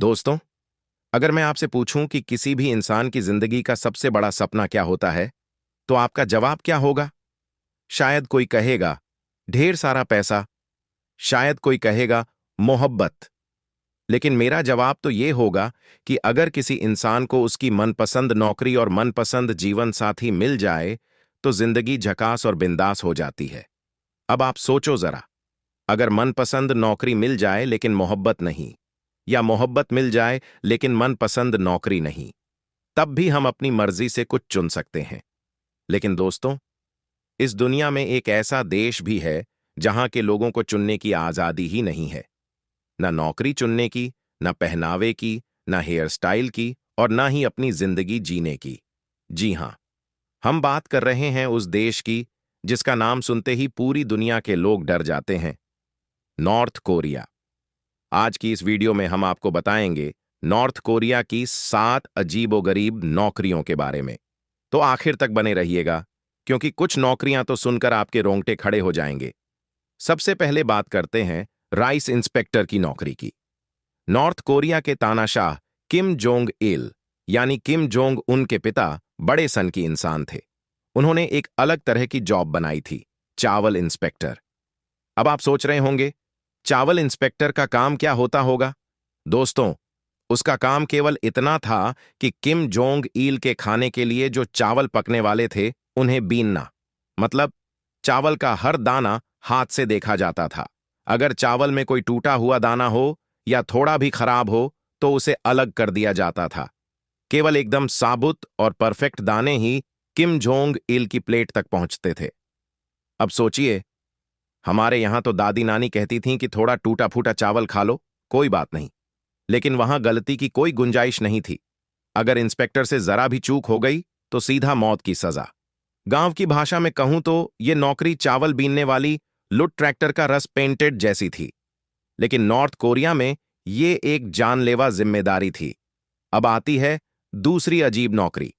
दोस्तों, अगर मैं आपसे पूछूं कि किसी भी इंसान की जिंदगी का सबसे बड़ा सपना क्या होता है, तो आपका जवाब क्या होगा? शायद कोई कहेगा ढेर सारा पैसा, शायद कोई कहेगा मोहब्बत। लेकिन मेरा जवाब तो ये होगा कि अगर किसी इंसान को उसकी मनपसंद नौकरी और मनपसंद जीवन साथी मिल जाए, तो जिंदगी झकास और बिंदास हो जाती है। अब आप सोचो जरा, अगर मनपसंद नौकरी मिल जाए लेकिन मोहब्बत नहीं, या मोहब्बत मिल जाए लेकिन मनपसंद नौकरी नहीं, तब भी हम अपनी मर्जी से कुछ चुन सकते हैं। लेकिन दोस्तों, इस दुनिया में एक ऐसा देश भी है जहां के लोगों को चुनने की आजादी ही नहीं है। ना नौकरी चुनने की, ना पहनावे की, ना हेयर स्टाइल की, और ना ही अपनी जिंदगी जीने की। जी हां, हम बात कर रहे हैं उस देश की जिसका नाम सुनते ही पूरी दुनिया के लोग डर जाते हैं। North Korea. आज की इस वीडियो में हम आपको बताएंगे नॉर्थ कोरिया की 7 अजीबोगरीब नौकरियों के बारे में। तो आखिर तक बने रहिएगा, क्योंकि कुछ नौकरियां तो सुनकर आपके रोंगटे खड़े हो जाएंगे। सबसे पहले बात करते हैं राइस इंस्पेक्टर की नौकरी की। नॉर्थ कोरिया के तानाशाह किम जोंग इल, यानी किम जोंग उन के पिता बड़े सन की इंसान थे। उन्होंने एक अलग तरह की जॉब बनाई थी, चावल इंस्पेक्टर। अब आप सोच रहे होंगे, चावल इंस्पेक्टर का काम क्या होता होगा? दोस्तों, उसका काम केवल इतना था कि किम जोंग ईल के खाने के लिए जो चावल पकने वाले थे, उन्हें बीनना। मतलब चावल का हर दाना हाथ से देखा जाता था। अगर चावल में कोई टूटा हुआ दाना हो या थोड़ा भी खराब हो, तो उसे अलग कर दिया जाता था। केवल एकदम साबुत और परफेक्ट दाने ही किम जोंग ईल की प्लेट तक पहुंचते थे। अब सोचिए, हमारे यहां तो दादी नानी कहती थीं कि थोड़ा टूटा फूटा चावल खा लो, कोई बात नहीं। लेकिन वहां गलती की कोई गुंजाइश नहीं थी। अगर इंस्पेक्टर से जरा भी चूक हो गई तो सीधा मौत की सजा। गांव की भाषा में कहूं तो यह नौकरी चावल बीनने वाली लुट ट्रैक्टर का रस पेंटेड जैसी थी। लेकिन नॉर्थ कोरिया में यह एक जानलेवा जिम्मेदारी थी। अब आती है दूसरी अजीब नौकरी,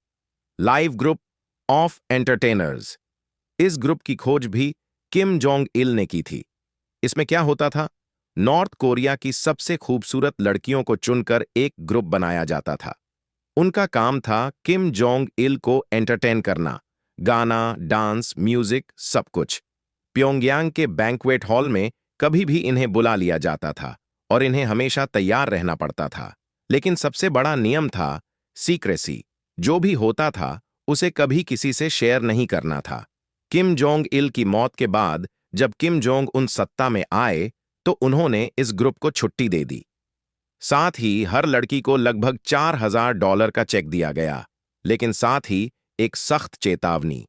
लाइव ग्रुप ऑफ एंटरटेनर्स। इस ग्रुप की खोज भी किम जोंग इल ने की थी। इसमें क्या होता था? नॉर्थ कोरिया की सबसे खूबसूरत लड़कियों को चुनकर एक ग्रुप बनाया जाता था। उनका काम था किम जोंग इल को एंटरटेन करना, गाना, डांस, म्यूजिक, सब कुछ। प्योंगयांग के बैंक्वेट हॉल में कभी भी इन्हें बुला लिया जाता था और इन्हें हमेशा तैयार रहना पड़ता था। लेकिन सबसे बड़ा नियम था सीक्रेसी। जो भी होता था उसे कभी किसी से शेयर नहीं करना था। किम जोंग इल की मौत के बाद जब किम जोंग उन सत्ता में आए, तो उन्होंने इस ग्रुप को छुट्टी दे दी। साथ ही हर लड़की को लगभग $4000 का चेक दिया गया, लेकिन साथ ही एक सख्त चेतावनी।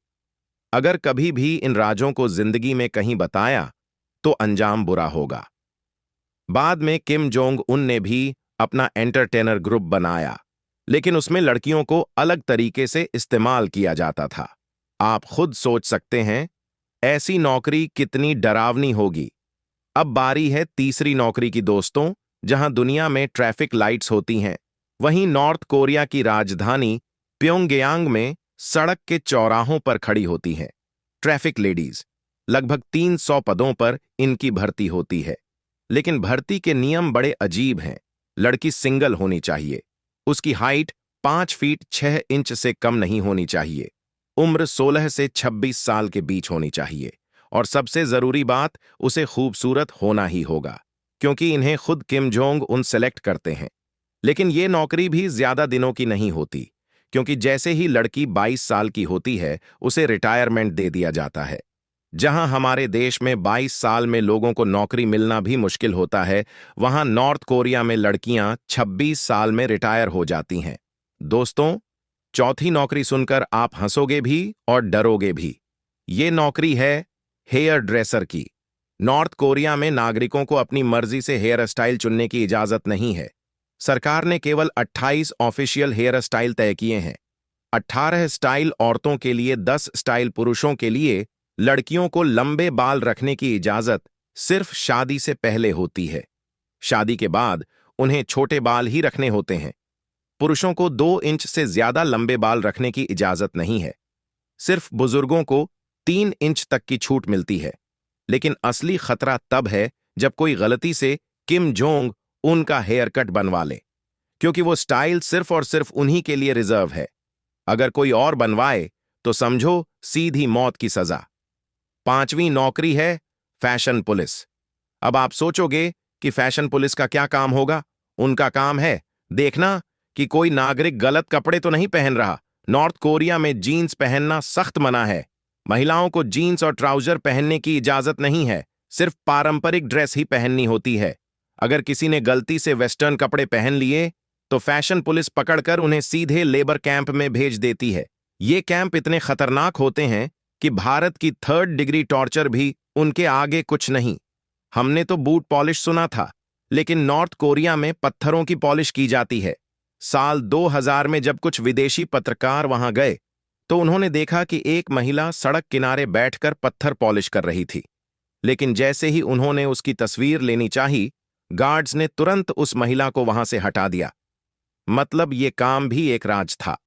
अगर कभी भी इन राजों को जिंदगी में कहीं बताया, तो अंजाम बुरा होगा। बाद में किम जोंग उन ने भी अपना एंटरटेनर ग्रुप बनाया, लेकिन उसमें लड़कियों को अलग तरीके से इस्तेमाल किया जाता था। आप खुद सोच सकते हैं, ऐसी नौकरी कितनी डरावनी होगी। अब बारी है तीसरी नौकरी की दोस्तों, जहां दुनिया में ट्रैफिक लाइट्स होती हैं, वहीं नॉर्थ कोरिया की राजधानी प्योंगयांग में सड़क के चौराहों पर खड़ी होती हैं ट्रैफिक लेडीज। लगभग 300 पदों पर इनकी भर्ती होती है। लेकिन भर्ती के नियम बड़े अजीब हैं। लड़की सिंगल होनी चाहिए, उसकी हाइट 5 फीट 6 इंच से कम नहीं होनी चाहिए, उम्र 16 से 26 साल के बीच होनी चाहिए, और सबसे जरूरी बात, उसे खूबसूरत होना ही होगा, क्योंकि इन्हें खुद किम जोंग उन सेलेक्ट करते हैं। लेकिन ये नौकरी भी ज्यादा दिनों की नहीं होती, क्योंकि जैसे ही लड़की 22 साल की होती है, उसे रिटायरमेंट दे दिया जाता है। जहां हमारे देश में 22 साल में लोगों को नौकरी मिलना भी मुश्किल होता है, वहां नॉर्थ कोरिया में लड़कियां 26 साल में रिटायर हो जाती हैं। दोस्तों, चौथी नौकरी सुनकर आप हंसोगे भी और डरोगे भी। ये नौकरी है हेयर ड्रेसर की। नॉर्थ कोरिया में नागरिकों को अपनी मर्जी से हेयर स्टाइल चुनने की इजाजत नहीं है। सरकार ने केवल 28 ऑफिशियल हेयर स्टाइल तय किए हैं। 18 स्टाइल औरतों के लिए, 10 स्टाइल पुरुषों के लिए। लड़कियों को लंबे बाल रखने की इजाजत सिर्फ शादी से पहले होती है। शादी के बाद उन्हें छोटे बाल ही रखने होते हैं। पुरुषों को 2 इंच से ज्यादा लंबे बाल रखने की इजाजत नहीं है। सिर्फ बुजुर्गों को 3 इंच तक की छूट मिलती है। लेकिन असली खतरा तब है जब कोई गलती से किम जोंग उनका हेयर कट बनवा ले। क्योंकि वो स्टाइल सिर्फ और सिर्फ उन्हीं के लिए रिजर्व है। अगर कोई और बनवाए तो समझो सीधी मौत की सजा। 5वीं नौकरी है फैशन पुलिस। अब आप सोचोगे कि फैशन पुलिस का क्या काम होगा। उनका काम है देखना कि कोई नागरिक गलत कपड़े तो नहीं पहन रहा। नॉर्थ कोरिया में जीन्स पहनना सख्त मना है। महिलाओं को जीन्स और ट्राउजर पहनने की इजाजत नहीं है, सिर्फ पारंपरिक ड्रेस ही पहननी होती है। अगर किसी ने गलती से वेस्टर्न कपड़े पहन लिए तो फैशन पुलिस पकड़कर उन्हें सीधे लेबर कैंप में भेज देती है। ये कैंप इतने खतरनाक होते हैं कि भारत की 3rd डिग्री टॉर्चर भी उनके आगे कुछ नहीं। हमने तो बूट पॉलिश सुना था, लेकिन नॉर्थ कोरिया में पत्थरों की पॉलिश की जाती है। साल 2000 में जब कुछ विदेशी पत्रकार वहां गए तो उन्होंने देखा कि एक महिला सड़क किनारे बैठकर पत्थर पॉलिश कर रही थी। लेकिन जैसे ही उन्होंने उसकी तस्वीर लेनी चाही, गार्ड्स ने तुरंत उस महिला को वहां से हटा दिया। मतलब ये काम भी एक राज था।